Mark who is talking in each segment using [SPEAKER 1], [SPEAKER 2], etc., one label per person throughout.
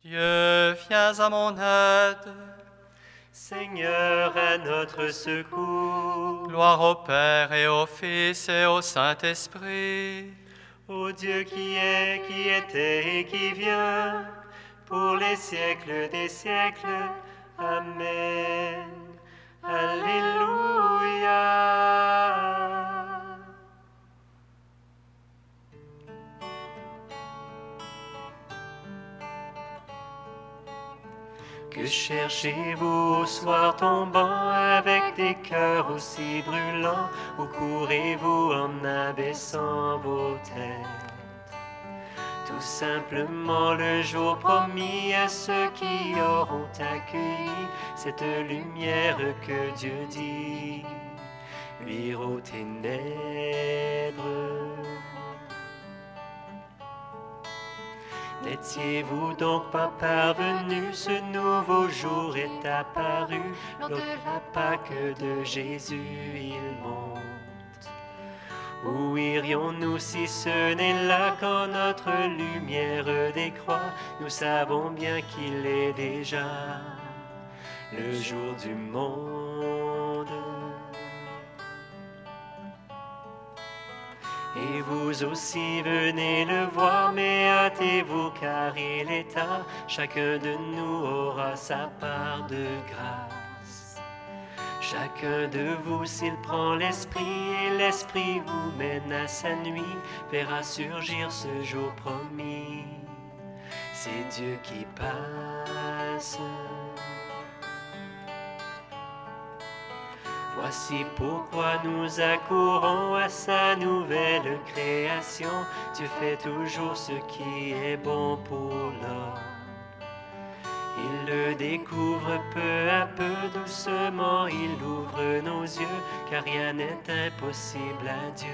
[SPEAKER 1] Dieu, viens à mon aide.
[SPEAKER 2] Seigneur, à notre secours.
[SPEAKER 1] Gloire au Père et au Fils et au Saint-Esprit.
[SPEAKER 2] Ô Dieu qui est, qui était et qui vient, pour les siècles des siècles. Amen. Alléluia. Que cherchez-vous au soir tombant avec des cœurs aussi brûlants? Où courez-vous en abaissant vos têtes? Tout simplement le jour promis à ceux qui auront accueilli cette lumière que Dieu dit luire aux ténèbres. N'étiez-vous donc pas parvenus, ce nouveau jour est apparu, lors de la Pâque de Jésus il monte. Où irions-nous si ce n'est là quand notre lumière décroît? Nous savons bien qu'il est déjà le jour du monde. Et vous aussi venez le voir, mais hâtez-vous car il est tard. Chacun de nous aura sa part de grâce. Chacun de vous, s'il prend l'esprit et l'esprit vous mène à sa nuit, verra surgir ce jour promis. C'est Dieu qui passe. Voici pourquoi nous accourons à sa nouvelle création. Dieu fait toujours ce qui est bon pour l'homme. Il le découvre peu à peu, doucement il ouvre nos yeux, car rien n'est impossible à Dieu,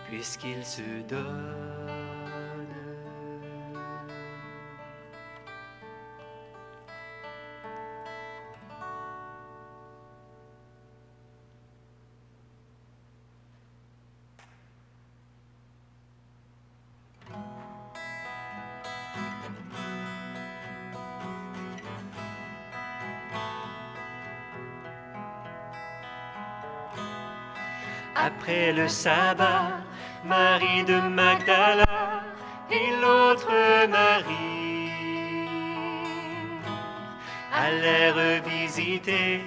[SPEAKER 2] puisqu'il se donne. Après le sabbat, Marie de Magdala et l'autre Marie allèrent visiter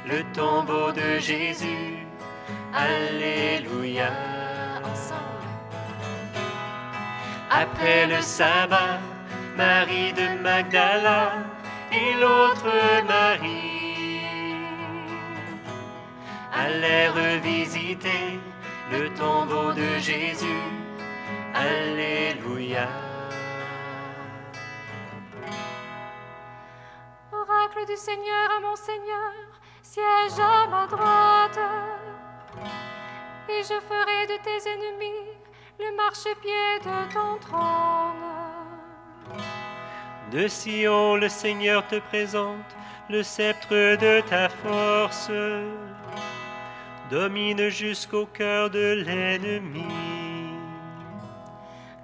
[SPEAKER 2] le tombeau de Jésus. Alléluia. Ensemble. Après le sabbat, Marie de Magdala et l'autre Marie allèrent visiter le tombeau de Jésus. Alléluia.
[SPEAKER 3] Oracle du Seigneur à mon Seigneur, siège à ma droite, et je ferai de tes ennemis le marchepied de ton trône.
[SPEAKER 2] De Sion, le Seigneur te présente le sceptre de ta force. Domine jusqu'au cœur de l'ennemi.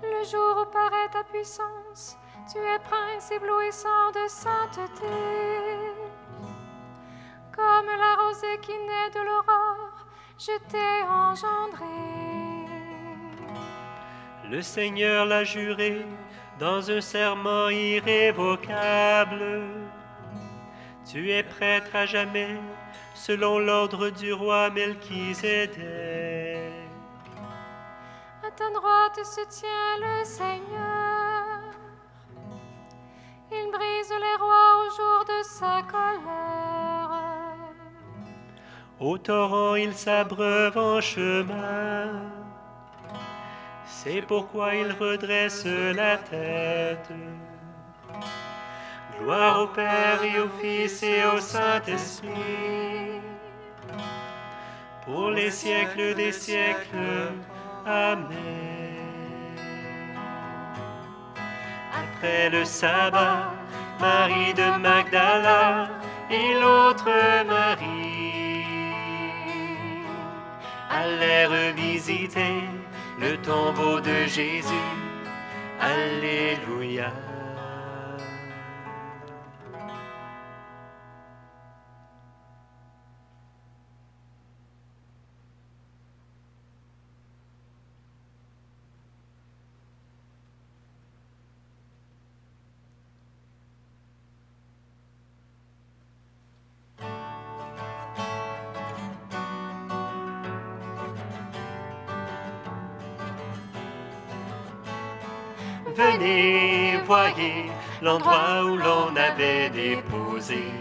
[SPEAKER 3] Le jour où paraît ta puissance, tu es prince éblouissant de sainteté. Comme la rosée qui naît de l'aurore, je t'ai engendré.
[SPEAKER 2] Le Seigneur l'a juré dans un serment irrévocable. Tu es prêtre à jamais, selon l'ordre du roi Melchisédek.
[SPEAKER 3] À ta droite se tient le Seigneur. Il brise les rois au jour de sa colère.
[SPEAKER 2] Au torrent, il s'abreuve en chemin. C'est pourquoi il redresse la tête. Gloire au Père et au Fils et au Saint-Esprit, pour les siècles des siècles. Amen. Après le sabbat, Marie de Magdala et l'autre Marie allèrent visiter le tombeau de Jésus. Alléluia. Venez, voyez l'endroit où l'on avait déposé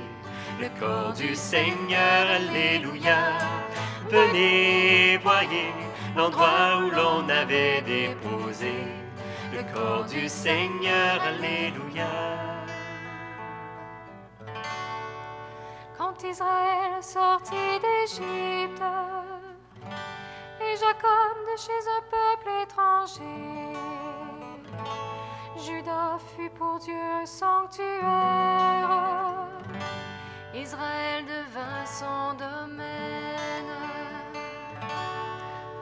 [SPEAKER 2] le corps du Seigneur, alléluia. Venez, voyez l'endroit où l'on avait déposé le corps du Seigneur, alléluia.
[SPEAKER 3] Quand Israël sortit d'Égypte, et Jacob de chez un peuple étranger, Juda fut pour Dieu un sanctuaire, Israël devint son domaine.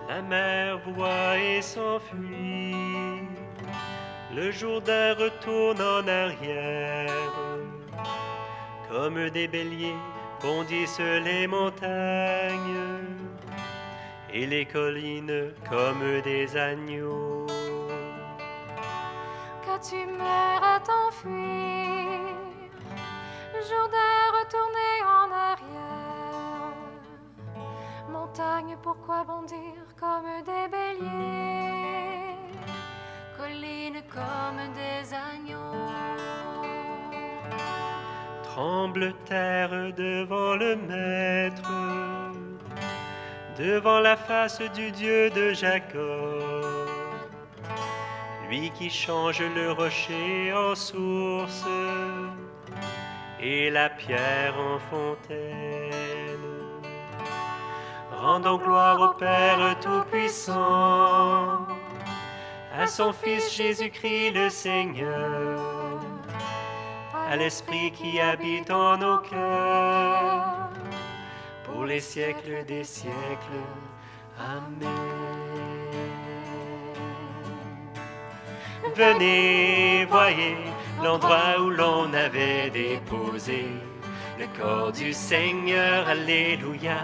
[SPEAKER 2] La mer voit et s'enfuit, le Jourdain retourne en arrière. Comme des béliers bondissent les montagnes, et les collines comme des agneaux.
[SPEAKER 3] Qu'as-tu meurs à t'enfuir, Jourdain retourné en arrière? Montagne, pourquoi bondir comme des béliers, collines comme des agneaux?
[SPEAKER 2] Tremble terre devant le Maître, devant la face du Dieu de Jacob, lui qui change le rocher en source et la pierre en fontaine. Rendons gloire au Père Tout-Puissant, à son Fils Jésus-Christ le Seigneur, à l'Esprit qui habite en nos cœurs, pour les siècles des siècles. Amen. Venez, voyez l'endroit où l'on avait déposé le corps du Seigneur, alléluia.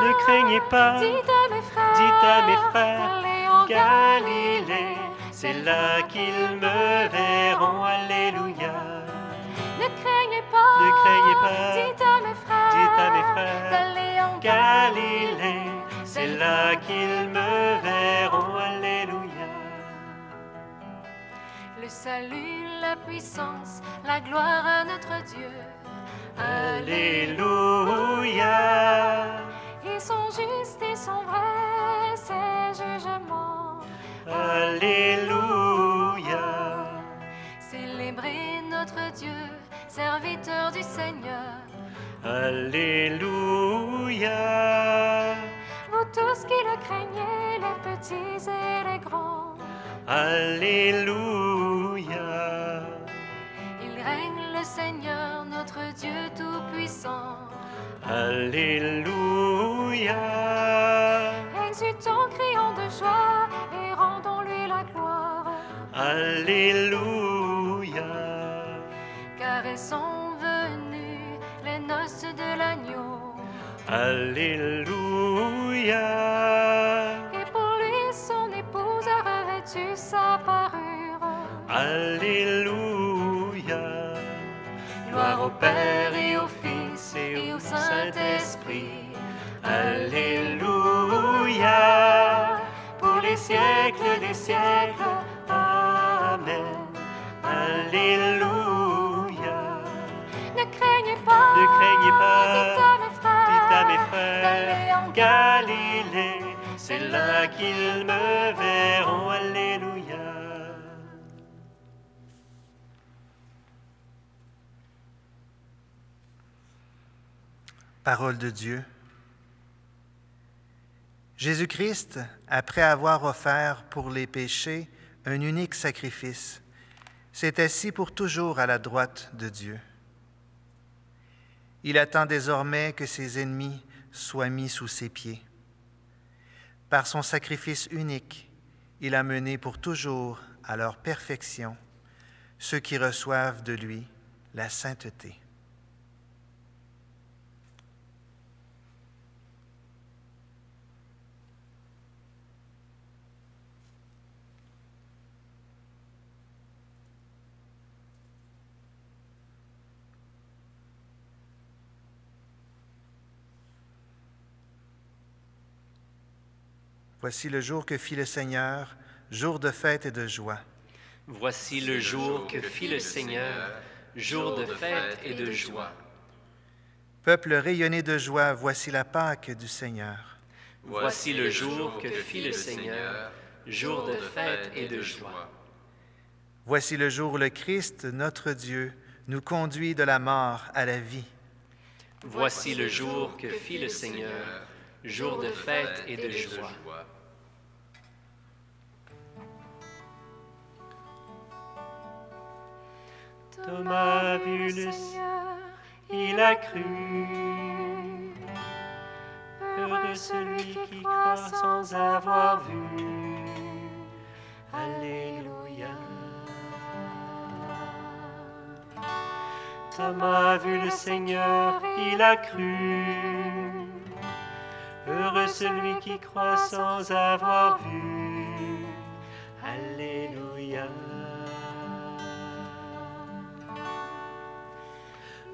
[SPEAKER 3] Ne craignez pas, dites à mes frères, d'aller en Galilée,
[SPEAKER 2] c'est là qu'ils me verront, alléluia.
[SPEAKER 3] Ne craignez pas, dites à mes frères, d'aller en
[SPEAKER 2] Galilée, c'est là qu'ils me verront, alléluia.
[SPEAKER 3] Le salut, la puissance, la gloire à notre Dieu,
[SPEAKER 2] alléluia.
[SPEAKER 3] Ils sont justes et sont vrais, ces jugements.
[SPEAKER 2] Alléluia.
[SPEAKER 3] Célébrez notre Dieu, serviteur du Seigneur.
[SPEAKER 2] Alléluia.
[SPEAKER 3] Vous tous qui le craignez, les petits et les grands.
[SPEAKER 2] Alléluia.
[SPEAKER 3] Il règne le Seigneur, notre Dieu tout-puissant.
[SPEAKER 2] Alléluia.
[SPEAKER 3] Exultons, crions de joie et rendons-lui la gloire.
[SPEAKER 2] Alléluia.
[SPEAKER 3] Car elles sont venues, les noces de l'agneau.
[SPEAKER 2] Alléluia.
[SPEAKER 3] Et pour lui, son épouse a revêtu sa parure.
[SPEAKER 2] Alléluia.
[SPEAKER 3] Gloire au Père et au Fils et au Saint-Esprit.
[SPEAKER 2] Alléluia. Pour les siècles des siècles. Amen. Alléluia.
[SPEAKER 3] Ne craignez pas, dites à mes frères, d'aller en
[SPEAKER 2] Galilée, c'est là qu'ils me verront, alléluia.
[SPEAKER 4] Parole de Dieu. Jésus-Christ, après avoir offert pour les péchés un unique sacrifice, s'est assis pour toujours à la droite de Dieu. Il attend désormais que ses ennemis soient mis sous ses pieds. Par son sacrifice unique, il a mené pour toujours à leur perfection ceux qui reçoivent de lui la sainteté. Voici le jour que fit le Seigneur, jour de fête et de joie.
[SPEAKER 2] Voici le jour que fit le Seigneur, jour de fête et de joie.
[SPEAKER 4] Peuple rayonné de joie, voici la Pâque du Seigneur.
[SPEAKER 2] Voici le jour que fit le Seigneur, jour de fête et de joie.
[SPEAKER 4] Voici le jour où le Christ, notre Dieu, nous conduit de la mort à la vie.
[SPEAKER 2] Voici le jour que fit le Seigneur, jour de fête et de joie. Thomas a vu le Seigneur, il a cru. Heureux celui qui croit sans avoir vu. Alléluia. Thomas a vu le Seigneur, il a cru. Heureux celui qui croit sans avoir vu. Alléluia.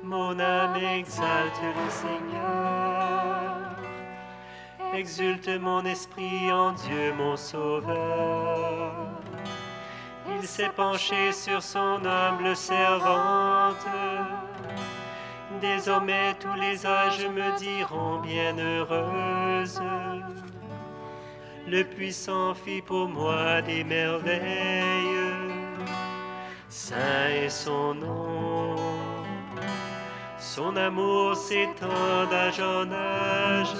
[SPEAKER 2] Mon âme exalte le Seigneur, exulte mon esprit en Dieu mon Sauveur. Il s'est penché sur son humble servante. Désormais tous les âges me diront bienheureuse. Le Puissant fit pour moi des merveilles. Saint est son nom. Son amour s'étend d'âge en âge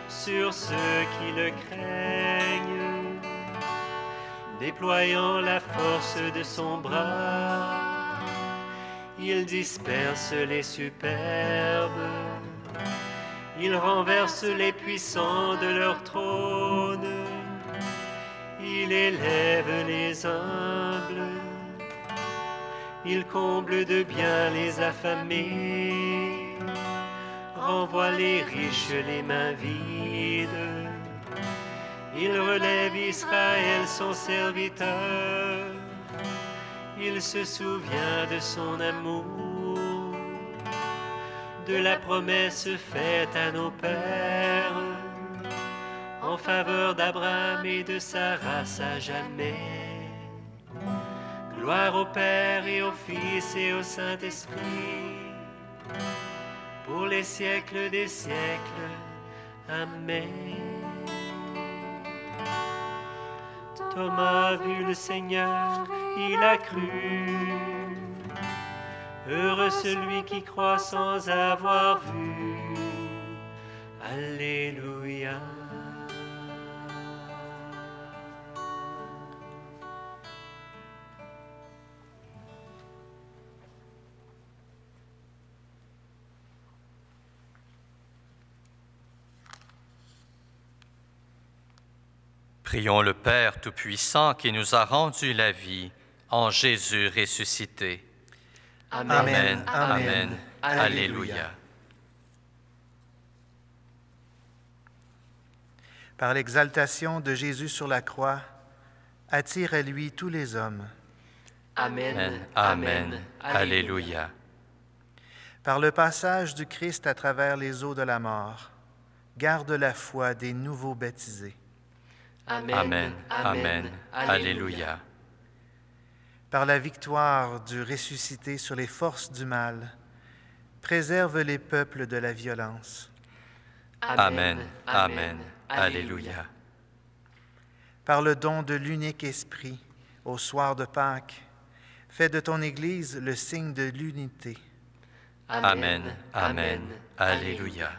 [SPEAKER 2] sur ceux qui le craignent, déployant la force de son bras. Il disperse les superbes, il renverse les puissants de leur trône, il élève les humbles. Il comble de bien les affamés, renvoie les riches les mains vides. Il relève Israël son serviteur, il se souvient de son amour, de la promesse faite à nos pères, en faveur d'Abraham et de sa race à jamais. Gloire au Père et au Fils et au Saint-Esprit, pour les siècles des siècles. Amen. Thomas a vu le Seigneur, il a cru. Heureux celui qui croit sans avoir vu. Alléluia.
[SPEAKER 1] Prions le Père Tout-Puissant qui nous a rendu la vie en Jésus ressuscité.
[SPEAKER 2] Amen.
[SPEAKER 1] Amen. Amen. Alléluia.
[SPEAKER 4] Par l'exaltation de Jésus sur la croix, attire à lui tous les hommes.
[SPEAKER 2] Amen.
[SPEAKER 1] Amen. Alléluia.
[SPEAKER 4] Par le passage du Christ à travers les eaux de la mort, garde la foi des nouveaux baptisés.
[SPEAKER 1] Amen. Amen. Alléluia.
[SPEAKER 4] Par la victoire du ressuscité sur les forces du mal, préserve les peuples de la violence.
[SPEAKER 1] Amen. Amen. Alléluia.
[SPEAKER 4] Par le don de l'unique Esprit, au soir de Pâques, fais de ton Église le signe de l'unité.
[SPEAKER 1] Amen. Amen. Alléluia.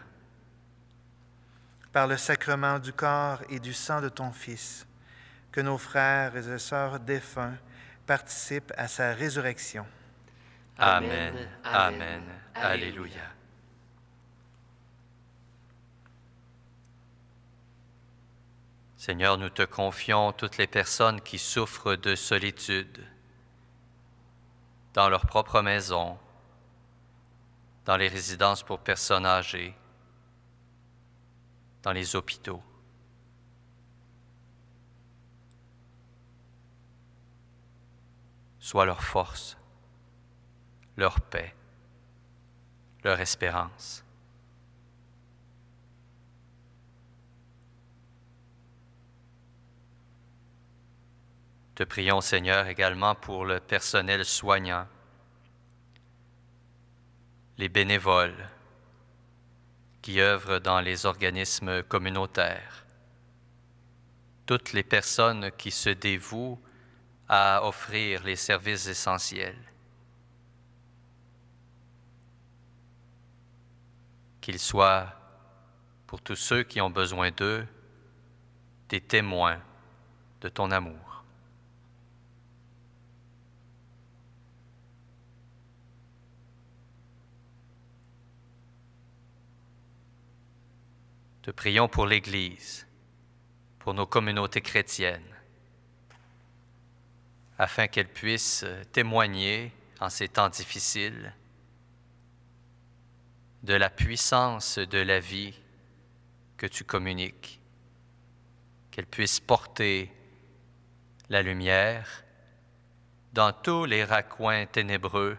[SPEAKER 4] Par le sacrement du corps et du sang de ton Fils, que nos frères et sœurs défunts participent à sa résurrection.
[SPEAKER 1] Amen. Amen. Alléluia. Seigneur, nous te confions toutes les personnes qui souffrent de solitude dans leur propre maison, dans les résidences pour personnes âgées, dans les hôpitaux. Sois leur force, leur paix, leur espérance. Te prions, Seigneur, également pour le personnel soignant, les bénévoles qui œuvrent dans les organismes communautaires, toutes les personnes qui se dévouent à offrir les services essentiels. Qu'ils soient, pour tous ceux qui ont besoin d'eux, des témoins de ton amour. Te prions pour l'Église, pour nos communautés chrétiennes, afin qu'elles puissent témoigner en ces temps difficiles de la puissance de la vie que tu communiques, qu'elles puissent porter la lumière dans tous les raccoins ténébreux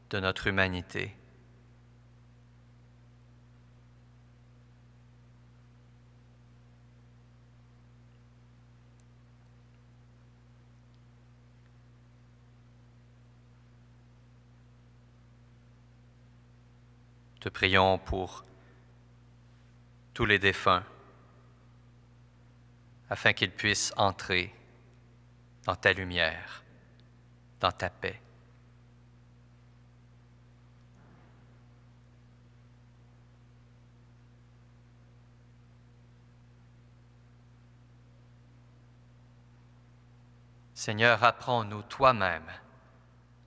[SPEAKER 1] de notre humanité. Te prions pour tous les défunts, afin qu'ils puissent entrer dans ta lumière, dans ta paix. Seigneur, apprends-nous toi-même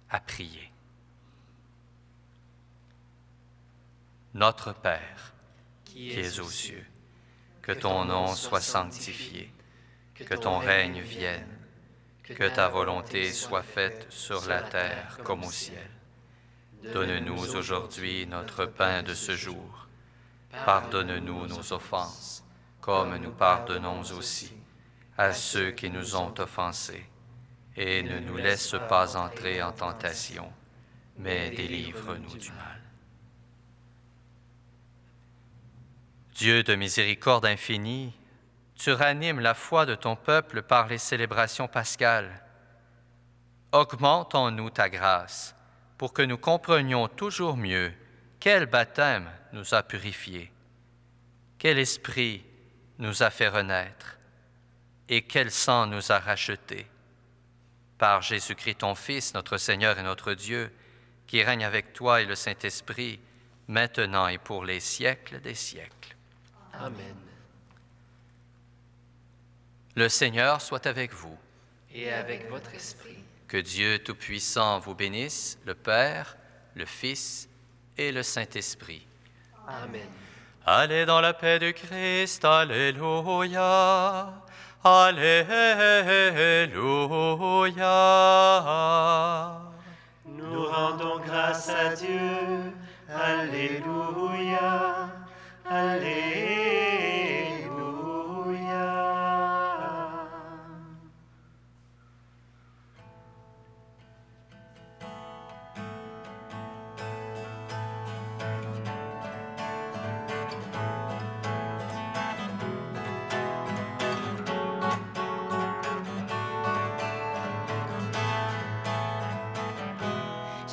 [SPEAKER 1] à prier. Notre Père, qui es aux cieux, que ton nom soit sanctifié, que ton règne vienne, que ta volonté soit faite sur la terre comme au ciel. Donne-nous aujourd'hui notre pain de ce jour. Pardonne-nous nos offenses, comme nous pardonnons aussi à ceux qui nous ont offensés. Et ne nous laisse pas entrer en tentation, mais délivre-nous du mal. Dieu de miséricorde infinie, tu ranimes la foi de ton peuple par les célébrations pascales. Augmente en nous ta grâce, pour que nous comprenions toujours mieux quel baptême nous a purifiés, quel esprit nous a fait renaître, et quel sang nous a rachetés. Par Jésus-Christ, ton Fils, notre Seigneur et notre Dieu, qui règne avec toi et le Saint-Esprit, maintenant et pour les siècles des siècles.
[SPEAKER 2] Amen.
[SPEAKER 1] Le Seigneur soit avec vous.
[SPEAKER 2] Et avec votre esprit.
[SPEAKER 1] Que Dieu Tout-Puissant vous bénisse, le Père, le Fils et le Saint-Esprit.
[SPEAKER 2] Amen.
[SPEAKER 1] Allez dans la paix de Christ, Alléluia, Alléluia.
[SPEAKER 2] Nous rendons grâce à Dieu, Alléluia, Alléluia.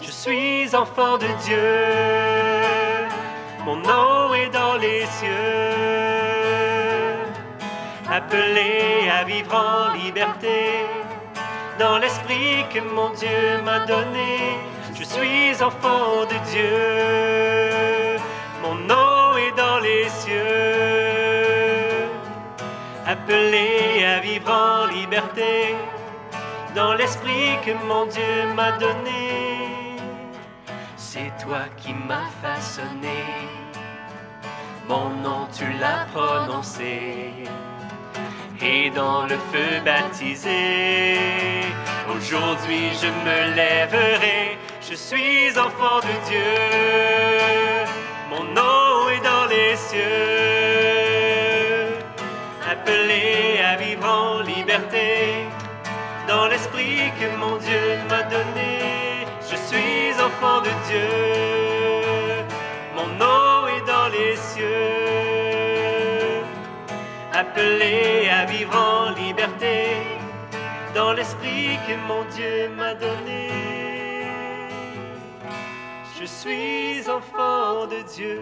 [SPEAKER 2] Je suis enfant de Dieu, mon nom est dans les cieux, appelé à vivre en liberté, dans l'esprit que mon Dieu m'a donné. Je suis enfant de Dieu, mon nom est dans les cieux, appelé à vivre en liberté, dans l'esprit que mon Dieu m'a donné. C'est toi qui m'as façonné, mon nom tu l'as prononcé. et dans le feu baptisé. Aujourd'hui je me lèverai, je suis enfant de Dieu. Mon nom est dans les cieux, appelé à vivre en liberté, dans l'esprit que mon Dieu m'a donné. Je suis enfant de Dieu, mon nom est dans les cieux, appelé à vivre en liberté, dans l'esprit que mon Dieu m'a donné. Je suis enfant de Dieu.